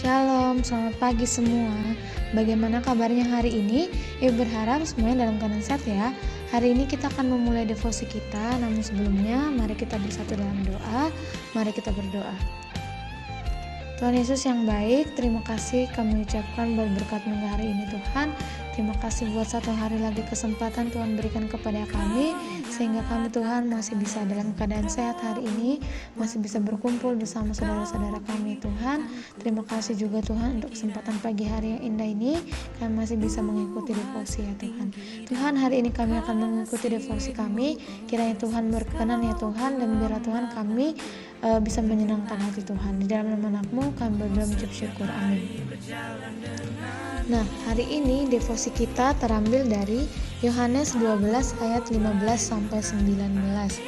Shalom, selamat pagi semua. Bagaimana kabarnya hari ini? Ibu berharap semuanya dalam keadaan sehat ya. Hari ini kita akan memulai devosi kita, namun sebelumnya mari kita bersatu dalam doa. Mari kita berdoa. Tuhan Yesus yang baik, terima kasih kami ucapkan berkat-Mu hari ini Tuhan. Terima kasih buat satu hari lagi kesempatan Tuhan berikan kepada kami, sehingga kami Tuhan masih bisa dalam keadaan sehat hari ini, masih bisa berkumpul bersama saudara-saudara kami Tuhan. Terima kasih juga Tuhan untuk kesempatan pagi hari yang indah ini, kami masih bisa mengikuti devosi ya Tuhan. Tuhan, hari ini kami akan mengikuti devosi kami, kiranya Tuhan berkenan ya Tuhan, dan biarlah Tuhan kami bisa menyenangkan hati Tuhan. Di dalam nama Anakmu kami berdoa mengucap syukur, amin. Nah, hari ini devosi kita terambil dari Yohanes 12 ayat 15 sampai 19.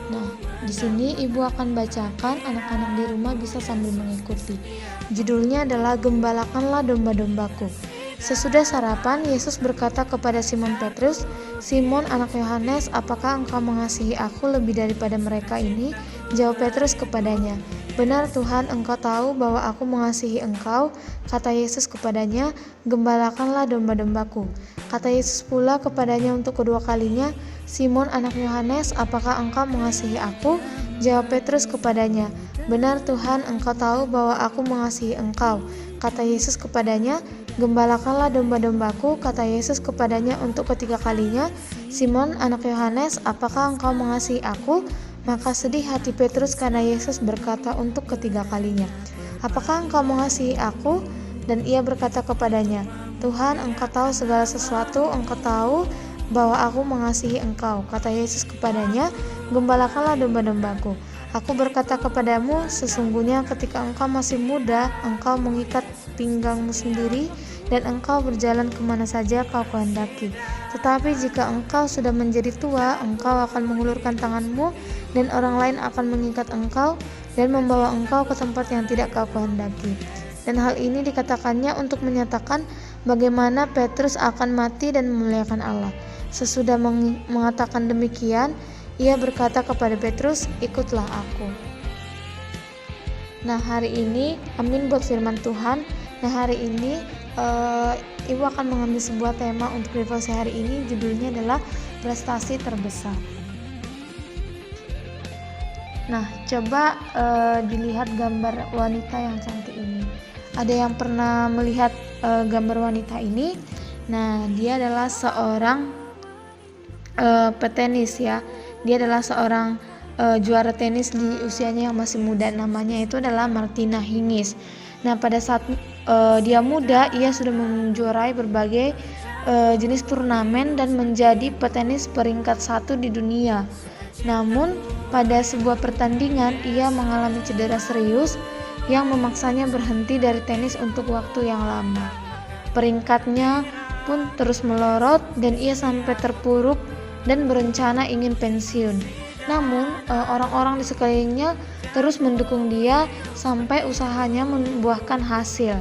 Nah, di sini ibu akan bacakan, anak-anak di rumah bisa sambil mengikuti. Judulnya adalah Gembalakanlah domba-dombaku. Sesudah sarapan, Yesus berkata kepada Simon Petrus, "Simon anak Yohanes, apakah engkau mengasihi aku lebih daripada mereka ini?" Jawab Petrus kepadanya, "Benar Tuhan, engkau tahu bahwa aku mengasihi engkau." Kata Yesus kepadanya, "Gembalakanlah domba-dombaku." Kata Yesus pula kepadanya untuk kedua kalinya, "Simon anak Yohanes, apakah engkau mengasihi aku?" Jawab Petrus kepadanya, "Benar Tuhan, engkau tahu bahwa aku mengasihi engkau." Kata Yesus kepadanya, "Gembalakanlah domba-dombaku." Kata Yesus kepadanya untuk ketiga kalinya, "Simon anak Yohanes, apakah engkau mengasihi aku?" Maka sedih hati Petrus karena Yesus berkata untuk ketiga kalinya, "Apakah engkau mengasihi aku?" Dan ia berkata kepadanya, "Tuhan, engkau tahu segala sesuatu, engkau tahu bahwa aku mengasihi engkau." Kata Yesus kepadanya, "Gembalakanlah domba-dombaku. Aku berkata kepadamu, sesungguhnya ketika engkau masih muda, engkau mengikat pinggangmu sendiri, dan engkau berjalan kemana saja kau kehendaki. Tetapi jika engkau sudah menjadi tua, engkau akan mengulurkan tanganmu, dan orang lain akan mengikat engkau, dan membawa engkau ke tempat yang tidak kau kehendaki." Dan hal ini dikatakannya untuk menyatakan bagaimana Petrus akan mati dan memuliakan Allah. Sesudah mengatakan demikian, ia berkata kepada Petrus, "Ikutlah aku." Nah, hari ini, amin buat firman Tuhan. Nah, hari ini Ibu akan mengambil sebuah tema untuk devosi hari ini, judulnya adalah prestasi terbesar. Nah, coba dilihat gambar wanita yang cantik ini. Ada yang pernah melihat gambar wanita ini? Nah, dia adalah seorang petenis ya. Dia adalah seorang juara tenis di usianya yang masih muda. Namanya itu adalah Martina Hingis. Nah, pada saat dia muda, ia sudah menjuarai berbagai jenis turnamen dan menjadi petenis peringkat 1 di dunia. Namun, pada sebuah pertandingan, ia mengalami cedera serius yang memaksanya berhenti dari tenis untuk waktu yang lama. Peringkatnya pun terus melorot dan ia sampai terpuruk dan berencana ingin pensiun. Namun orang-orang di sekelilingnya terus mendukung dia sampai usahanya membuahkan hasil.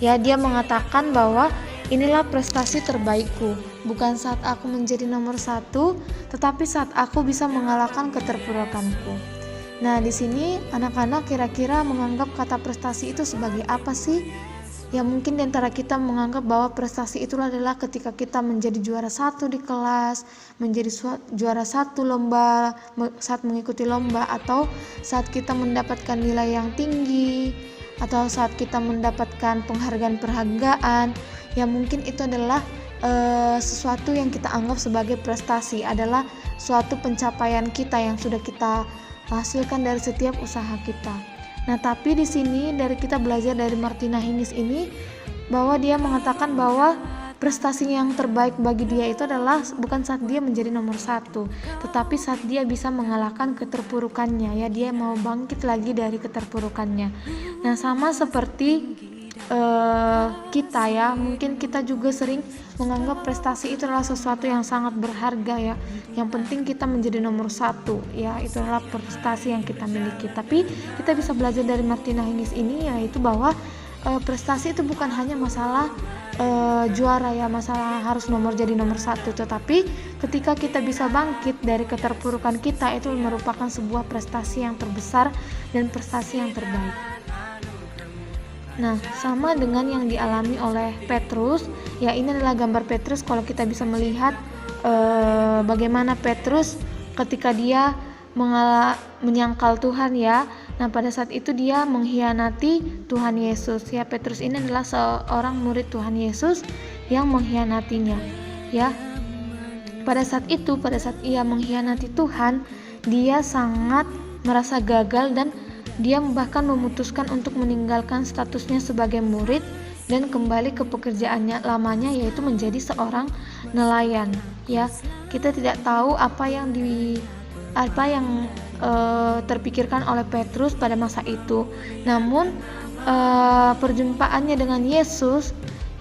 Ya, dia mengatakan bahwa inilah prestasi terbaikku, bukan saat aku menjadi nomor 1, tetapi saat aku bisa mengalahkan keterpurukanku. Nah, di sini anak-anak kira-kira menganggap kata prestasi itu sebagai apa sih? Ya, mungkin di antara kita menganggap bahwa prestasi itu adalah ketika kita menjadi juara 1 di kelas, menjadi juara 1 lomba, saat mengikuti lomba, atau saat kita mendapatkan nilai yang tinggi, atau saat kita mendapatkan penghargaan-penghargaan. Ya, mungkin itu adalah sesuatu yang kita anggap sebagai prestasi, adalah suatu pencapaian kita yang sudah kita hasilkan dari setiap usaha kita. Nah, tapi di sini dari kita belajar dari Martina Hingis ini, bahwa dia mengatakan bahwa prestasi yang terbaik bagi dia itu adalah bukan saat dia menjadi nomor 1, tetapi saat dia bisa mengalahkan keterpurukannya. Ya, dia mau bangkit lagi dari keterpurukannya. Nah, sama seperti kita ya, mungkin kita juga sering menganggap prestasi itu adalah sesuatu yang sangat berharga ya. Yang penting kita menjadi nomor 1 ya, itu adalah prestasi yang kita miliki. Tapi kita bisa belajar dari Martina Hingis ini, yaitu bahwa prestasi itu bukan hanya masalah juara ya, masalah harus jadi nomor 1, tetapi ketika kita bisa bangkit dari keterpurukan kita, itu merupakan sebuah prestasi yang terbesar dan prestasi yang terbaik. Nah, sama dengan yang dialami oleh Petrus, ya ini adalah gambar Petrus kalau kita bisa melihat bagaimana Petrus ketika dia menyangkal Tuhan ya. Nah, pada saat itu dia mengkhianati Tuhan Yesus. Ya, Petrus ini adalah seorang murid Tuhan Yesus yang mengkhianatinya. Ya. Pada saat ia mengkhianati Tuhan, dia sangat merasa gagal dan dia bahkan memutuskan untuk meninggalkan statusnya sebagai murid dan kembali ke pekerjaannya lamanya, yaitu menjadi seorang nelayan. Ya, kita tidak tahu apa yang terpikirkan oleh Petrus pada masa itu. Namun perjumpaannya dengan Yesus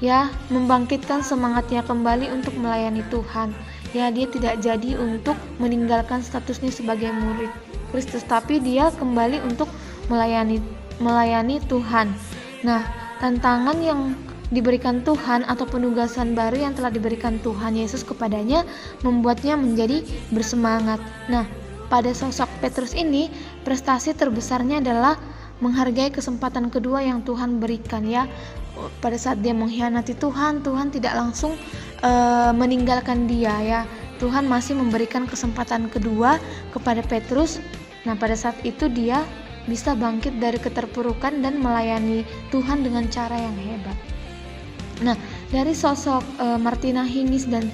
ya membangkitkan semangatnya kembali untuk melayani Tuhan. Ya, dia tidak jadi untuk meninggalkan statusnya sebagai murid Kristus, tapi dia kembali untuk melayani Tuhan. Nah, tantangan yang diberikan Tuhan atau penugasan baru yang telah diberikan Tuhan Yesus kepadanya membuatnya menjadi bersemangat. Nah, pada sosok Petrus ini, prestasi terbesarnya adalah menghargai kesempatan kedua yang Tuhan berikan ya. Pada saat dia mengkhianati Tuhan tidak langsung meninggalkan dia ya. Tuhan masih memberikan kesempatan kedua kepada Petrus. Nah, pada saat itu dia bisa bangkit dari keterpurukan dan melayani Tuhan dengan cara yang hebat. Nah, dari sosok Martina Hingis dan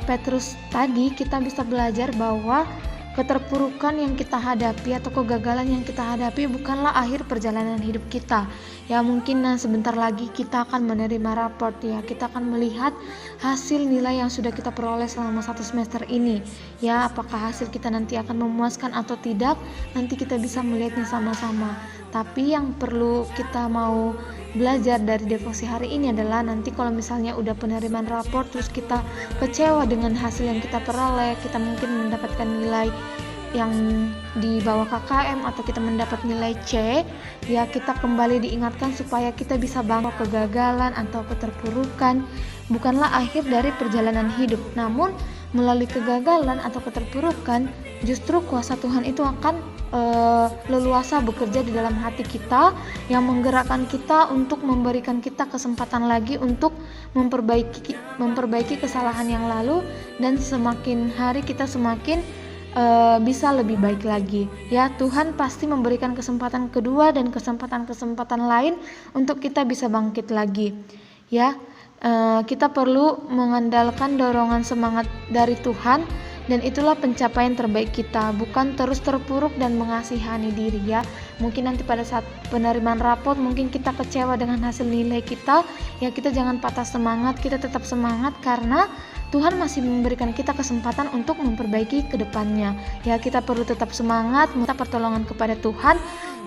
Petrus tadi kita bisa belajar bahwa keterpurukan yang kita hadapi atau kegagalan yang kita hadapi bukanlah akhir perjalanan hidup kita. Ya, mungkin sebentar lagi kita akan menerima raport ya. Kita akan melihat hasil nilai yang sudah kita peroleh selama 1 semester ini. Ya, apakah hasil kita nanti akan memuaskan atau tidak? Nanti kita bisa melihatnya sama-sama. Tapi yang perlu kita mau belajar dari devosi hari ini adalah nanti kalau misalnya udah penerimaan raport terus kita kecewa dengan hasil yang kita peroleh, kita mungkin mendapatkan nilai yang di bawah KKM atau kita mendapat nilai C, ya kita kembali diingatkan supaya kita bisa bangkit. Kegagalan atau keterpurukan bukanlah akhir dari perjalanan hidup, namun melalui kegagalan atau keterpurukan justru kuasa Tuhan itu akan leluasa bekerja di dalam hati kita yang menggerakkan kita untuk memberikan kita kesempatan lagi untuk memperbaiki kesalahan yang lalu, dan semakin hari kita semakin bisa lebih baik lagi ya. Tuhan pasti memberikan kesempatan kedua dan kesempatan lain untuk kita bisa bangkit lagi ya. Kita perlu mengandalkan dorongan semangat dari Tuhan, dan itulah pencapaian terbaik kita, bukan terus terpuruk dan mengasihani diri ya. Mungkin nanti pada saat penerimaan raport mungkin kita kecewa dengan hasil nilai kita, ya kita jangan patah semangat, kita tetap semangat karena Tuhan masih memberikan kita kesempatan untuk memperbaiki ke depannya. Ya, kita perlu tetap semangat, minta pertolongan kepada Tuhan,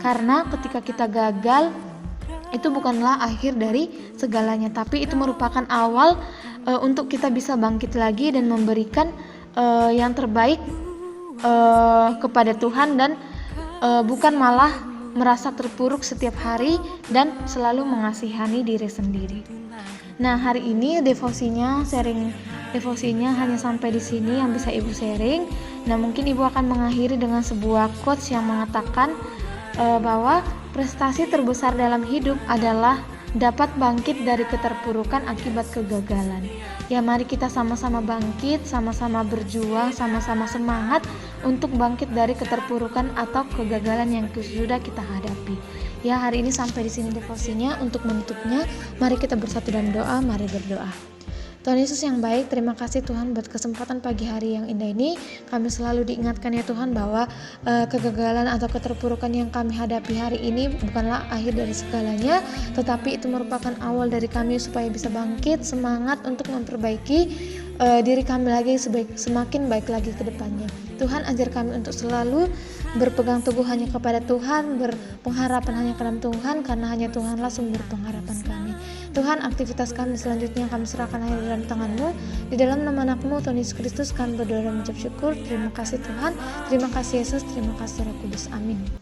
karena ketika kita gagal itu bukanlah akhir dari segalanya, tapi itu merupakan awal untuk kita bisa bangkit lagi dan memberikan yang terbaik kepada Tuhan, dan bukan malah merasa terpuruk setiap hari dan selalu mengasihani diri sendiri. Nah, hari ini devosinya hanya sampai di sini yang bisa Ibu sharing. Nah, mungkin Ibu akan mengakhiri dengan sebuah quotes yang mengatakan bahwa prestasi terbesar dalam hidup adalah dapat bangkit dari keterpurukan akibat kegagalan. Ya, mari kita sama-sama bangkit, sama-sama berjuang, sama-sama semangat untuk bangkit dari keterpurukan atau kegagalan yang sudah kita hadapi. Ya, hari ini sampai di sini devosinya. Untuk menutupnya, mari kita bersatu dalam doa. Mari berdoa. Tuhan Yesus yang baik, terima kasih Tuhan buat kesempatan pagi hari yang indah ini. Kami selalu diingatkan ya Tuhan bahwa kegagalan atau keterpurukan yang kami hadapi hari ini bukanlah akhir dari segalanya, tetapi itu merupakan awal dari kami supaya bisa bangkit, semangat untuk memperbaiki diri kami lagi semakin baik lagi ke depannya. Tuhan, ajar kami untuk selalu berpegang teguh hanya kepada Tuhan, berpengharapan hanya kepada Tuhan, karena hanya Tuhanlah sumber pengharapan kami. Tuhan, aktivitas kami selanjutnya kami serahkan hanya dalam tangan-Mu. Di dalam nama anak-Mu, Tuhan Yesus Kristus, kami berdoa dan mengucap syukur. Terima kasih Tuhan, terima kasih Yesus, terima kasih Roh Kudus. Amin.